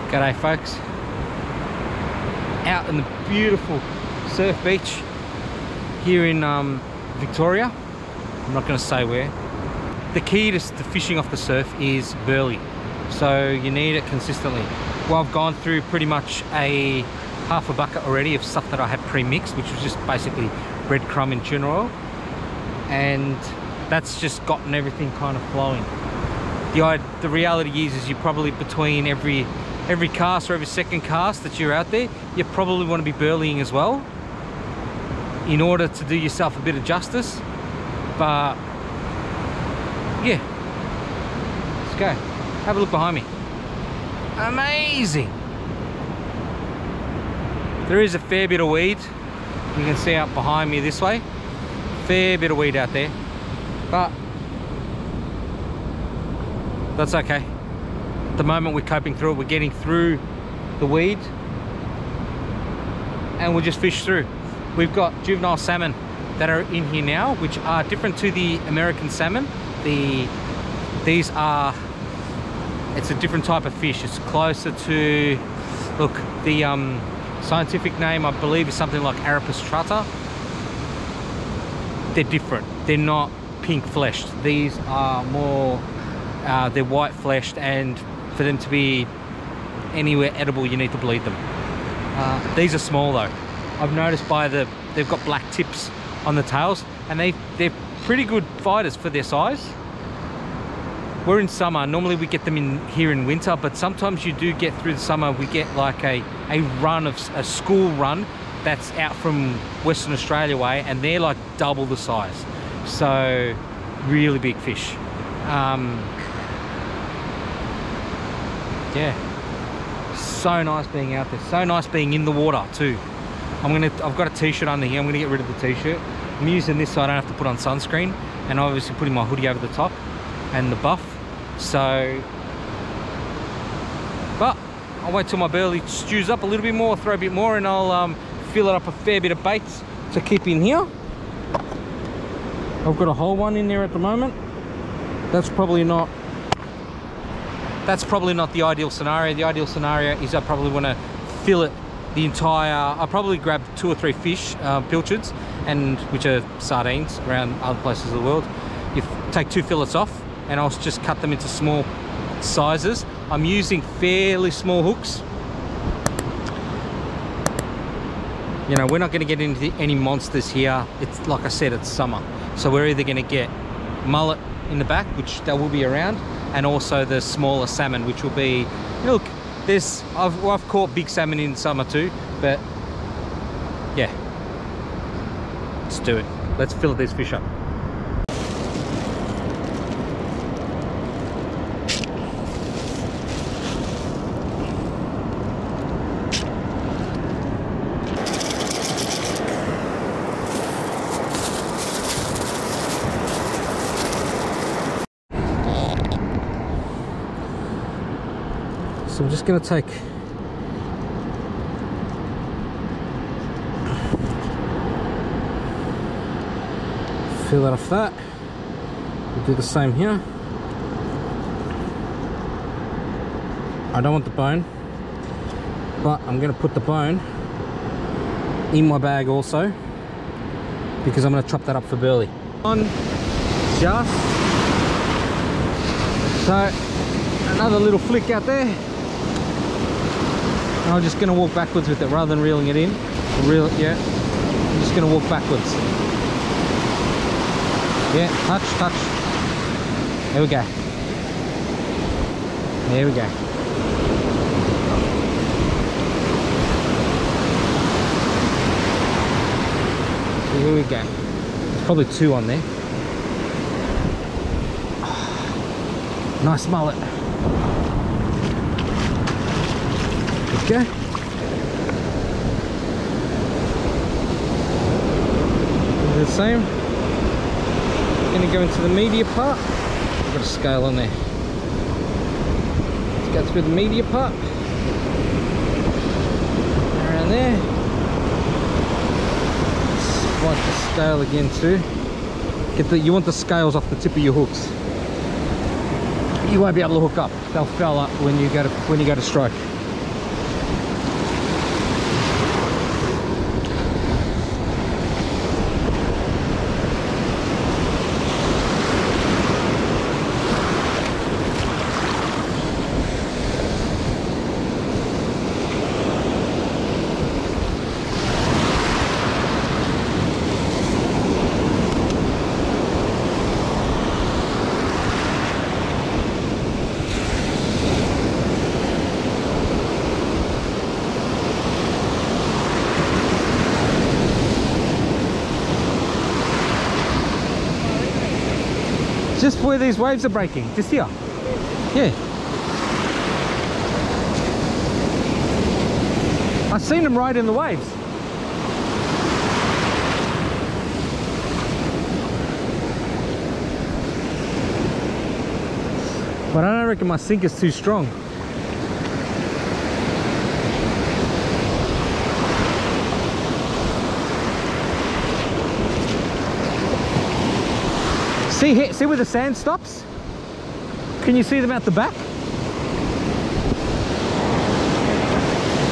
G'day folks. Out in the beautiful surf beach here in Victoria. I'm not going to say where. The key to fishing off the surf is burley, so you need it consistently. Well, I've gone through pretty much a half a bucket already of stuff that I had pre-mixed, which was just basically breadcrumb and tuna oil, and that's just gotten everything kind of flowing. The reality is you probably between every cast or every second cast that you're out there, you probably want to be burleying as well in order to do yourself a bit of justice. But yeah, let's go. Have a look behind me. Amazing. There is a fair bit of weed. You can see out behind me this way. Fair bit of weed out there, but that's okay. At the moment we're coping through it. We're getting through the weed and we'll just fish through. We've got juvenile salmon that are in here now, which are different to the American salmon. These are, it's a different type of fish. It's closer to, look, the scientific name I believe is something like Arapus trutta. They're different. They're not pink fleshed. These are more they're white fleshed, and for them to be anywhere edible you need to bleed them. These are small though. I've noticed they've got black tips on the tails, and they're pretty good fighters for their size. We're in summer. Normally we get them in here in winter, but sometimes you do get through the summer. We get like a run of a school run that's out from Western Australia way, and they're like double the size. So really big fish. Yeah, so nice being out there, so nice being in the water too. I've got a t-shirt under here. I'm gonna get rid of the t-shirt. I'm using this so I don't have to put on sunscreen, and obviously putting my hoodie over the top and the buff. So, but I'll wait till my burley stews up a little bit more, throw a bit more, and I'll fill it up a fair bit of baits to keep in here. I've got a whole one in there at the moment. That's probably not the ideal scenario. The ideal scenario is I probably want to fill it the entire. I'll probably grab 2 or 3 fish, pilchards, and which are sardines around other places of the world. You take 2 fillets off, and I'll just cut them into small sizes. I'm using fairly small hooks. You know, we're not going to get into any monsters here. It's like I said, it's summer, so we're either going to get mullet in the back, which they will be around, and also the smaller salmon, which will be, look, I've caught big salmon in summer too, but yeah, let's do it. Let's fill these fish up. So I'm just going to fill that off that. We'll do the same here. I don't want the bone, but I'm going to put the bone in my bag also, because I'm going to chop that up for burley. Just so another little flick out there. I'm just going to walk backwards with it rather than reeling it in. Yeah, I'm just going to walk backwards. Yeah, touch. There we go. There we go. Here we go. There's probably 2 on there. Nice mullet. Okay. The same. Gonna go into the media part. I've got a scale on there. Let's go through the media part. Around there. Swipe the scale again too. You want the scales off the tip of your hooks. You won't be able to hook up. They'll foul up when you go to strike. where these waves are breaking, just here. Yeah. I've seen them right in the waves. But I don't reckon my sinker's too strong. See here, see where the sand stops? Can you see them out the back?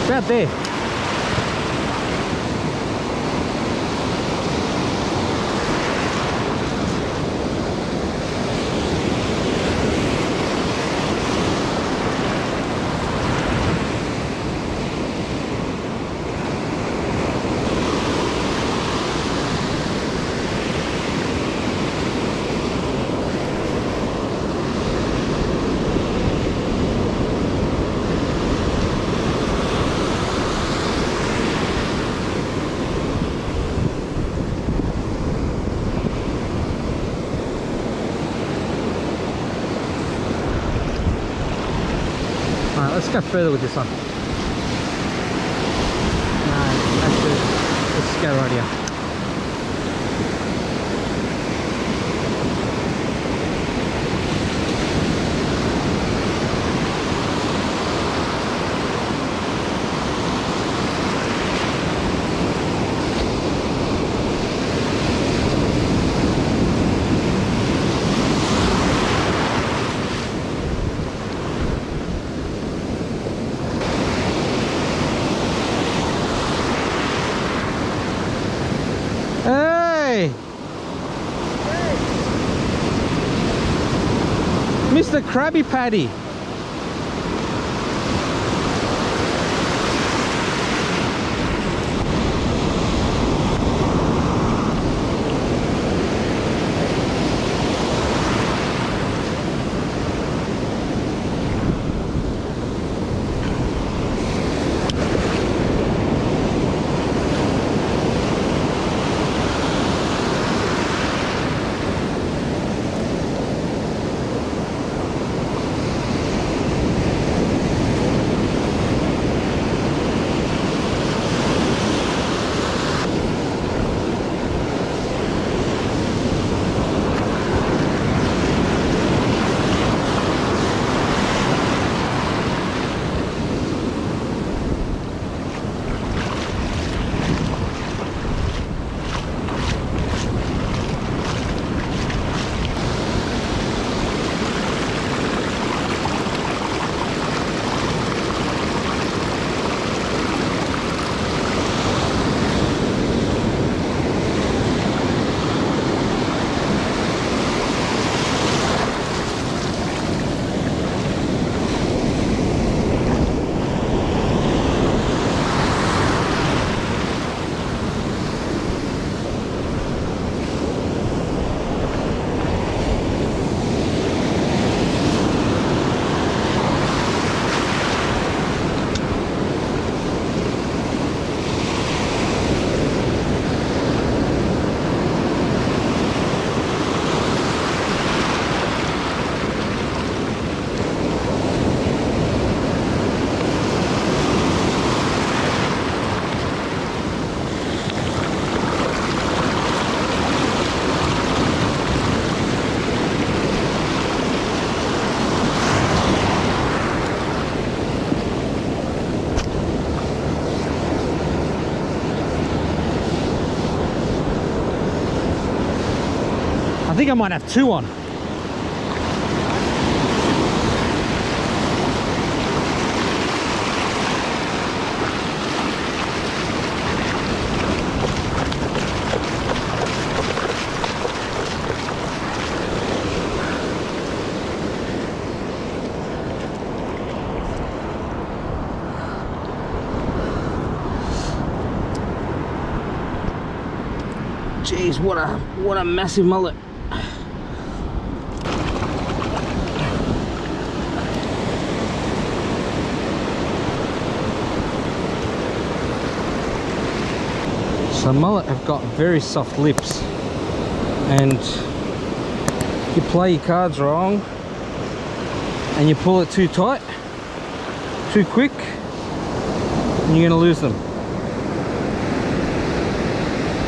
About there. Let's go further with this one. No, that's good. Let's go right here. Mr. Krabby Patty. I think I might have two on. Jeez, what a massive mullet. So mullet have got very soft lips, and You play your cards wrong and you pull it too tight, too quick, and you're going to lose them.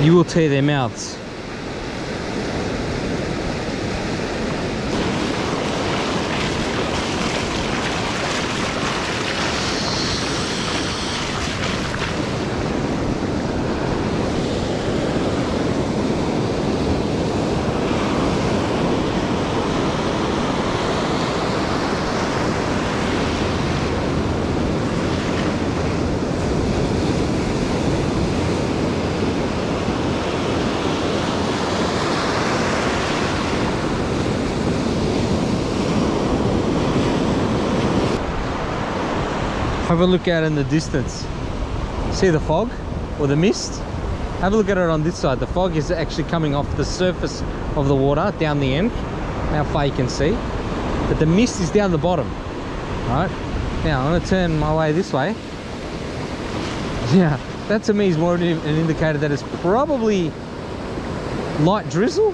You will tear their mouths. Have a look out in the distance. See the fog or the mist? Have a look at it on this side. The fog is actually coming off the surface of the water down the end, how far you can see. But the mist is down the bottom. Right? Now I'm going to turn my way this way. Yeah, that to me is more an indicator that it's probably light drizzle.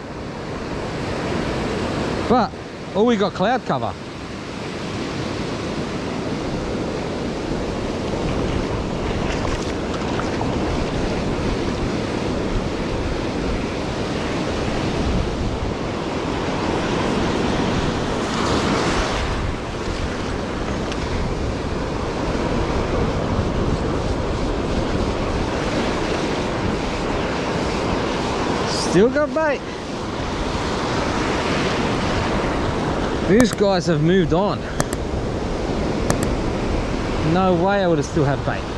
But oh, we got cloud cover. Still got bait. These guys have moved on. No way I would have still had bait.